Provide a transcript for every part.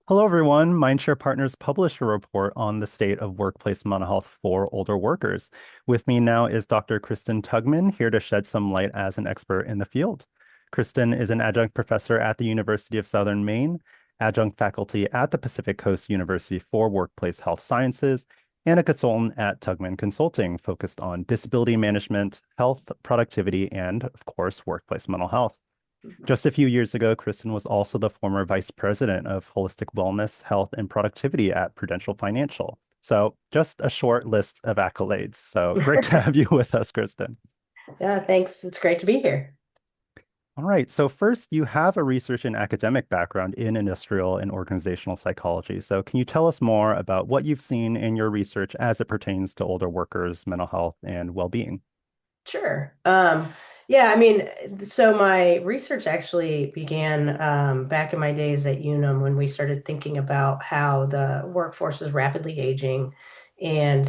Hello, everyone. Mindshare Partners published a report on the state of workplace mental health for older workers. With me now is Dr. Kristin Tugman, here to shed some light as an expert in the field. Kristin is an adjunct professor at the University of Southern Maine, adjunct faculty at the Pacific Coast University for Workplace Health Sciences, and a consultant at Tugman Consulting, focused on disability management, health, productivity, and, of course, workplace mental health. Just a few years ago, Kristen was also the former vice president of holistic wellness, health, and productivity at Prudential Financial. So, just a short list of accolades. So, great to have you with us, Kristen. Yeah, thanks. It's great to be here. All right. So, first, you have a research and academic background in industrial and organizational psychology. So, can you tell us more about what you've seen in your research as it pertains to older workers' mental health and well-being? Sure. Yeah, I mean, so my research actually began back in my days at Unum when we started thinking about how the workforce is rapidly aging and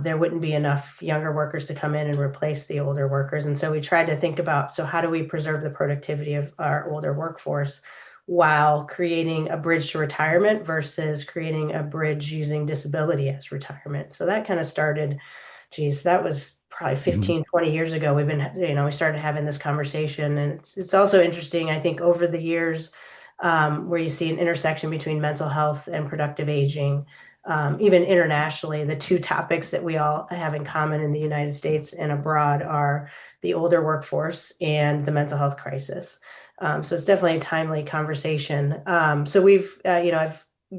there wouldn't be enough younger workers to come in and replace the older workers. And so we tried to think about, so how do we preserve the productivity of our older workforce while creating a bridge to retirement versus creating a bridge using disability as retirement? So that kind of started. Geez, that was probably Mhm. 15, 20 years ago. We started having this conversation. And it's also interesting, I think, over the years, where you see an intersection between mental health and productive aging. Even internationally, the two topics that we all have in common in the United States and abroad are the older workforce and the mental health crisis. So it's definitely a timely conversation. I've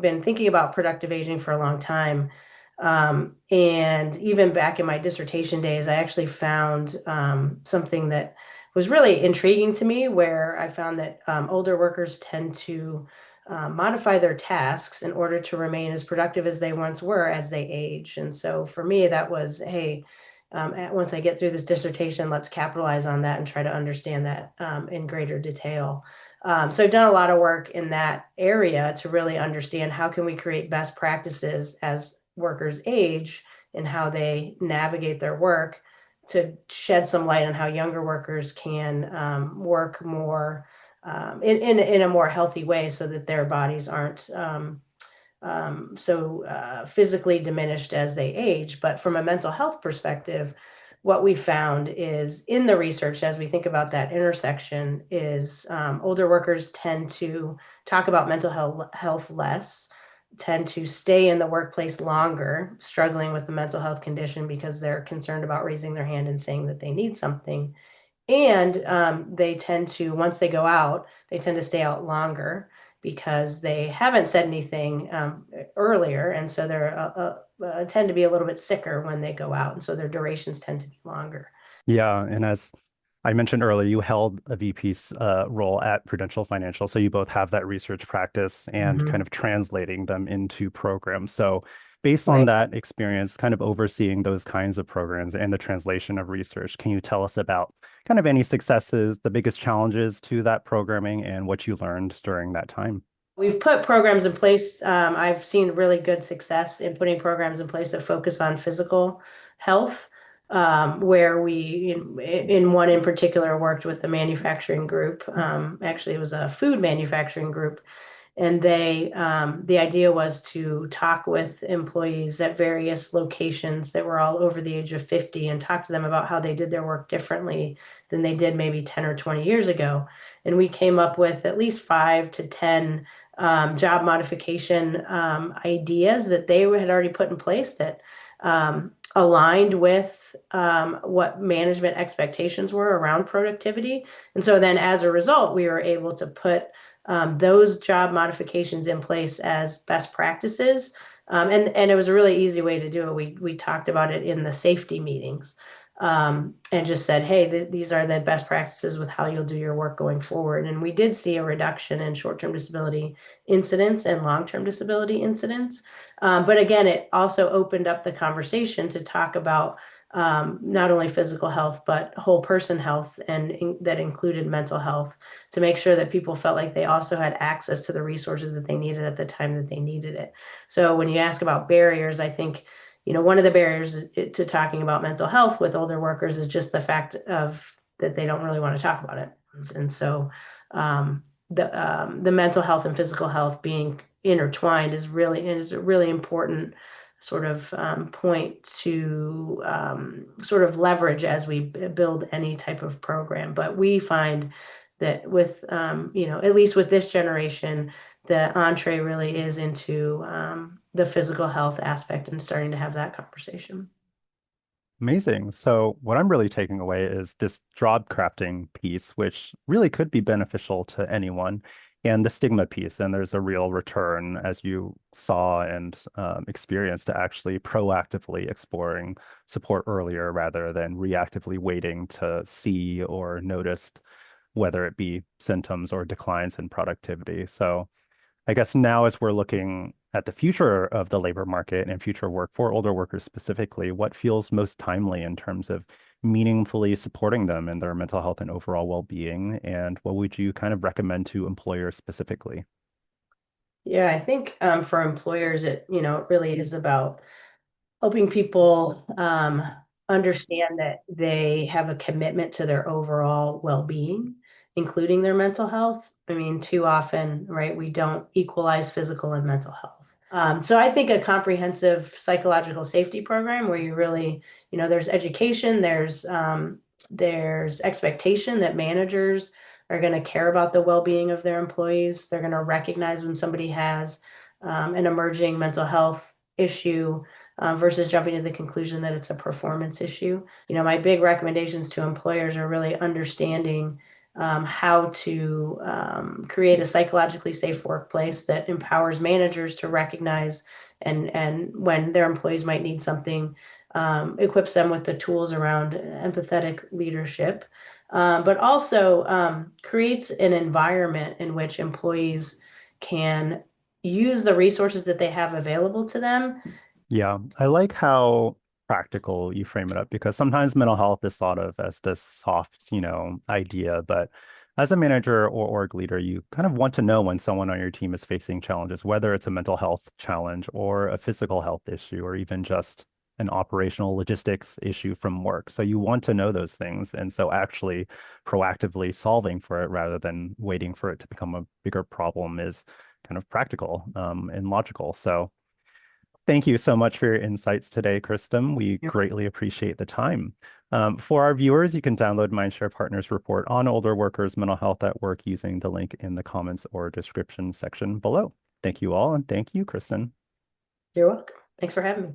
been thinking about productive aging for a long time. And even back in my dissertation days, I actually found something that was really intriguing to me, where I found that older workers tend to modify their tasks in order to remain as productive as they once were as they age. And so for me, that was, hey, once I get through this dissertation, let's capitalize on that and try to understand that in greater detail. So I've done a lot of work in that area to really understand how can we create best practices as workers age and how they navigate their work to shed some light on how younger workers can work more in a more healthy way so that their bodies aren't so physically diminished as they age. But from a mental health perspective, what we found is in the research, as we think about that intersection, is older workers tend to talk about health less, tend to stay in the workplace longer, struggling with a mental health condition because they're concerned about raising their hand and saying that they need something. And they tend to, once they go out, they tend to stay out longer because they haven't said anything earlier. And so they're tend to be a little bit sicker when they go out. And so their durations tend to be longer. Yeah, and as I mentioned earlier, you held a VP's role at Prudential Financial, so you both have that research practice and kind Mhm. of translating them into programs. So, based on Right. that experience, kind of overseeing those kinds of programs and the translation of research, can you tell us about kind of any successes, the biggest challenges to that programming, and what you learned during that time? We've put programs in place. I've seen really good success in putting programs in place that focus on physical health, where we, in one in particular, worked with a manufacturing group. Actually, it was a food manufacturing group, and the idea was to talk with employees at various locations that were all over the age of 50 and talk to them about how they did their work differently than they did maybe 10 or 20 years ago. And we came up with at least 5 to 10 job modification ideas that they had already put in place that aligned with what management expectations were around productivity. And so then as a result, we were able to put those job modifications in place as best practices. And it was a really easy way to do it. We talked about it in the safety meetings, and just said, hey, these are the best practices with how you'll do your work going forward. And we did see a reduction in short-term disability incidents and long-term disability incidents. But again, it also opened up the conversation to talk about not only physical health, but whole person health, and that included mental health, to make sure that people felt like they also had access to the resources that they needed at the time that they needed it. So when you ask about barriers, I think, one of the barriers to talking about mental health with older workers is just the fact of that they don't really want to talk about it. And so the mental health and physical health being intertwined is a really important sort of point to sort of leverage as we build any type of program. But we find that with at least with this generation, the entree really is into the physical health aspect and starting to have that conversation. Amazing. So, what I'm really taking away is this job crafting piece, which really could be beneficial to anyone, and the stigma piece. And there's a real return, as you saw and experienced, to actually proactively exploring support earlier rather than reactively waiting to see or notice whether it be symptoms or declines in productivity. So, I guess now, as we're looking at the future of the labor market and future work for older workers specifically, what feels most timely in terms of meaningfully supporting them in their mental health and overall well-being? And what would you kind of recommend to employers specifically? Yeah, I think for employers, it really is about helping people understand that they have a commitment to their overall well-being, including their mental health. I mean, too often, right, we don't equalize physical and mental health. So I think a comprehensive psychological safety program where you really, there's education, there's expectation that managers are going to care about the well-being of their employees. They're going to recognize when somebody has an emerging mental health issue versus jumping to the conclusion that it's a performance issue. My big recommendations to employers are really understanding how to create a psychologically safe workplace that empowers managers to recognize and when their employees might need something, equips them with the tools around empathetic leadership, but also creates an environment in which employees can use the resources that they have available to them. Yeah, I like how practical you frame it up because sometimes mental health is thought of as this soft, idea, but as a manager or org leader, you kind of want to know when someone on your team is facing challenges, whether it's a mental health challenge or a physical health issue, or even just an operational logistics issue from work. So you want to know those things. And so actually proactively solving for it rather than waiting for it to become a bigger problem is kind of practical, and logical. So thank you so much for your insights today, Kristin. We greatly appreciate the time. For our viewers, you can download Mindshare Partners report on older workers' mental health at work using the link in the comments or description section below. Thank you all, and thank you, Kristin. You're welcome. Thanks for having me.